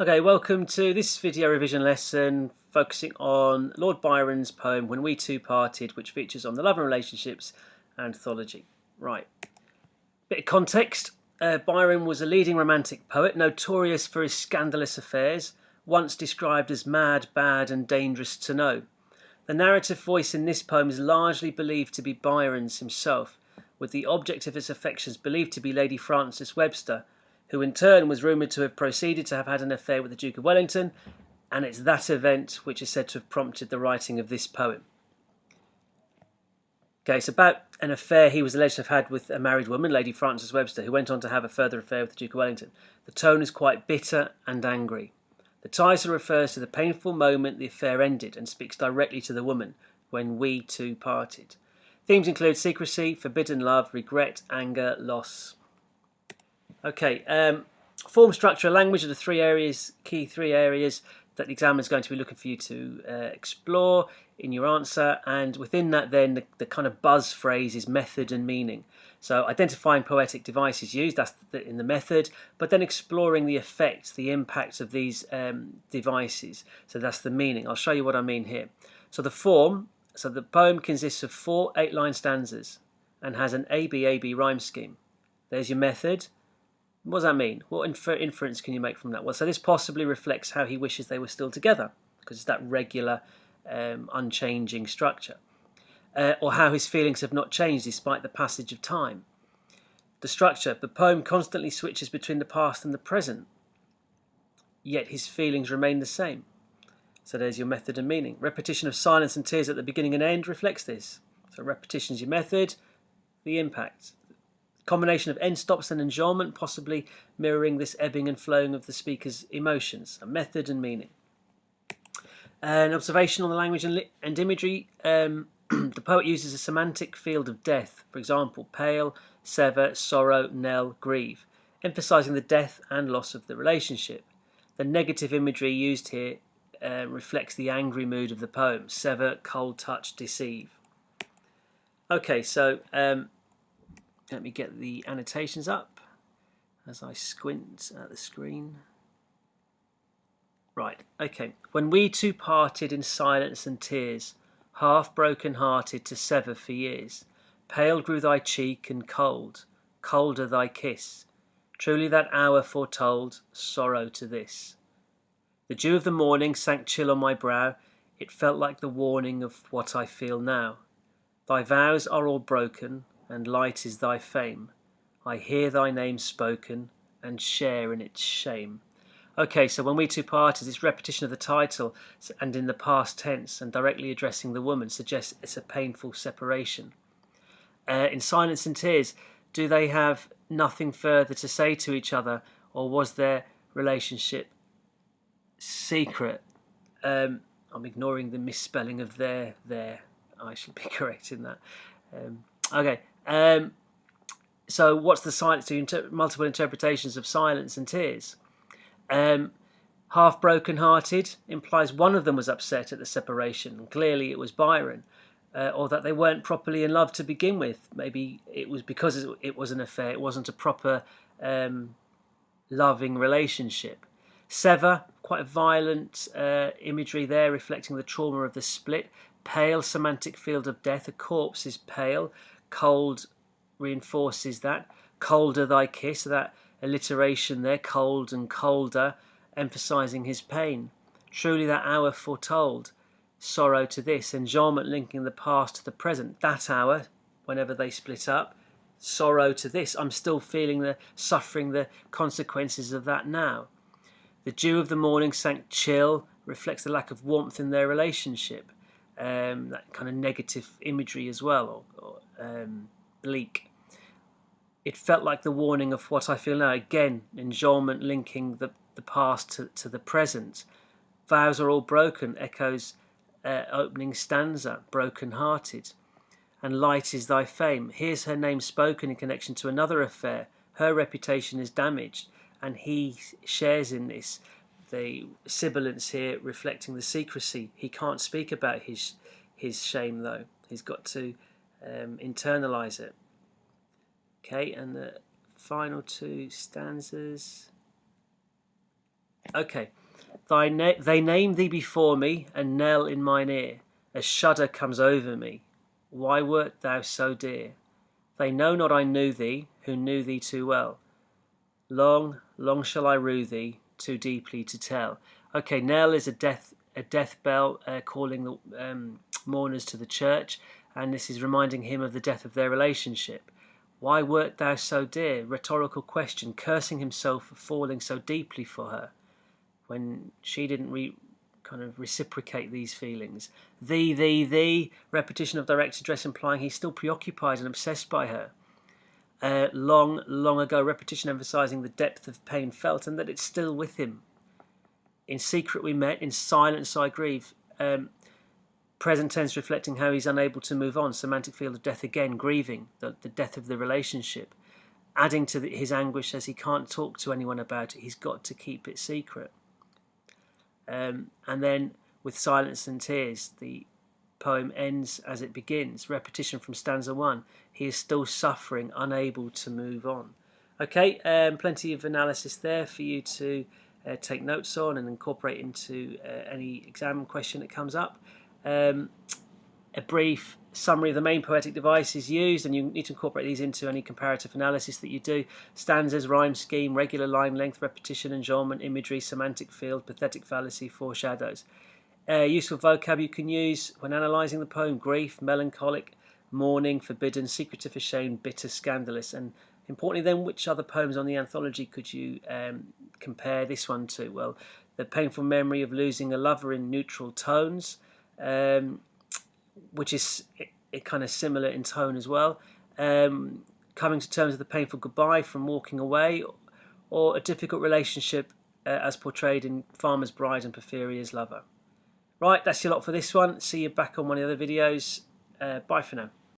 Okay, welcome to this video revision lesson focusing on Lord Byron's poem When We Two Parted, which features on the love and relationships anthology. Right, bit of context. Byron was a leading romantic poet, notorious for his scandalous affairs, once described as mad, bad and dangerous to know. The narrative voice in this poem is largely believed to be Byron's himself, with the object of his affections believed to be Lady Frances Webster, who in turn was rumoured to have proceeded to have had an affair with the Duke of Wellington, and it's that event which is said to have prompted the writing of this poem. Okay, it's about an affair he was alleged to have had with a married woman, Lady Frances Webster, who went on to have a further affair with the Duke of Wellington. The tone is quite bitter and angry. The title refers to the painful moment the affair ended and speaks directly to the woman, when we two parted. Themes include secrecy, forbidden love, regret, anger, loss. Okay, form, structure, language are the key three areas that the examiner is going to be looking for you to explore in your answer, and within that then the kind of buzz phrase is method and meaning. So identifying poetic devices used, that's in the method, but then exploring the effect, the impact of these devices, so that's the meaning. I'll show you what I mean here. So the form, so the poem consists of 4 8-line stanzas and has an ABAB rhyme scheme. There's your method. What does that mean? What inference can you make from that? Well, so this possibly reflects how he wishes they were still together, because it's that regular, unchanging structure. Or how his feelings have not changed despite the passage of time. The structure, the poem constantly switches between the past and the present, yet his feelings remain the same. So there's your method and meaning. Repetition of silence and tears at the beginning and end reflects this. So repetition is your method, the impact. Combination of end stops and enjambment, possibly mirroring this ebbing and flowing of the speaker's emotions. A method and meaning. An observation on the language and imagery. The poet uses a semantic field of death. For example, pale, sever, sorrow, knell, grieve, emphasizing the death and loss of the relationship. The negative imagery used here reflects the angry mood of the poem. Sever, cold touch, deceive. Okay, so let me get the annotations up as I squint at the screen. Right, okay. When we two parted in silence and tears, half broken-hearted to sever for years, pale grew thy cheek and cold, colder thy kiss. Truly that hour foretold sorrow to this. The dew of the morning sank chill on my brow. It felt like the warning of what I feel now. Thy vows are all broken, and light is thy fame. I hear thy name spoken, and share in its shame. Okay, so when we two parted, this repetition of the title and in the past tense and directly addressing the woman suggests it's a painful separation. In silence and tears, do they have nothing further to say to each other, or was their relationship secret? I'm ignoring the misspelling of there. I should be correcting that. Okay. So what's the silence? Multiple interpretations of silence and tears. Half broken-hearted implies one of them was upset at the separation, and clearly it was Byron, or that they weren't properly in love to begin with. Maybe it was because it was an affair, it wasn't a proper loving relationship. Sever, quite a violent imagery there, reflecting the trauma of the split. Pale, semantic field of death. A corpse is pale. Cold reinforces that. Colder thy kiss, that alliteration there, cold and colder, emphasizing his pain. Truly that hour foretold sorrow to this. Enjambment linking the past to the present. That hour, whenever they split up, sorrow to this. I'm still feeling suffering the consequences of that now. The dew of the morning sank chill, reflects the lack of warmth in their relationship. That kind of negative imagery as well, or bleak. It felt like the warning of what I feel now. Again, enjambment linking the past to the present. Vows are all broken, echoes opening stanza, broken-hearted. And light is thy fame. Here's her name spoken in connection to another affair. Her reputation is damaged, and he shares in this. The sibilance here reflecting the secrecy. He can't speak about his shame though. He's got to internalize it. Okay, and the final 2 stanzas. Okay. They name thee before me, and knell in mine ear. A shudder comes over me. Why wert thou so dear? They know not I knew thee, who knew thee too well. Long, long shall I rue thee, too deeply to tell. Okay, knell is a death bell calling the mourners to the church, and this is reminding him of the death of their relationship. Why wert thou so dear? Rhetorical question, cursing himself for falling so deeply for her when she didn't kind of reciprocate these feelings. Thee, repetition of direct address implying he's still preoccupied and obsessed by her. Long, long ago, repetition emphasizing the depth of pain felt and that it's still with him. In secret we met, in silence I grieve. Present tense reflecting how he's unable to move on. Semantic field of death again, grieving the death of the relationship. Adding to his anguish as he can't talk to anyone about it. He's got to keep it secret. And then with silence and tears, the poem ends as it begins. Repetition from stanza 1. He is still suffering, unable to move on. Okay, plenty of analysis there for you to take notes on and incorporate into any exam question that comes up. A brief summary of the main poetic devices used, and you need to incorporate these into any comparative analysis that you do. Stanzas, rhyme scheme, regular line length, repetition, enjambment, imagery, semantic field, pathetic fallacy, foreshadows. Useful vocab you can use when analysing the poem: grief, melancholic, mourning, forbidden, secretive, ashamed, bitter, scandalous. And importantly then, which other poems on the anthology could you compare this one to? Well, the painful memory of losing a lover in neutral tones, which is kind of similar in tone as well. Coming to terms with the painful goodbye from walking away, or a difficult relationship as portrayed in Farmer's Bride and Porphyria's Lover. Right, that's your lot for this one. See you back on one of the other videos. Bye for now.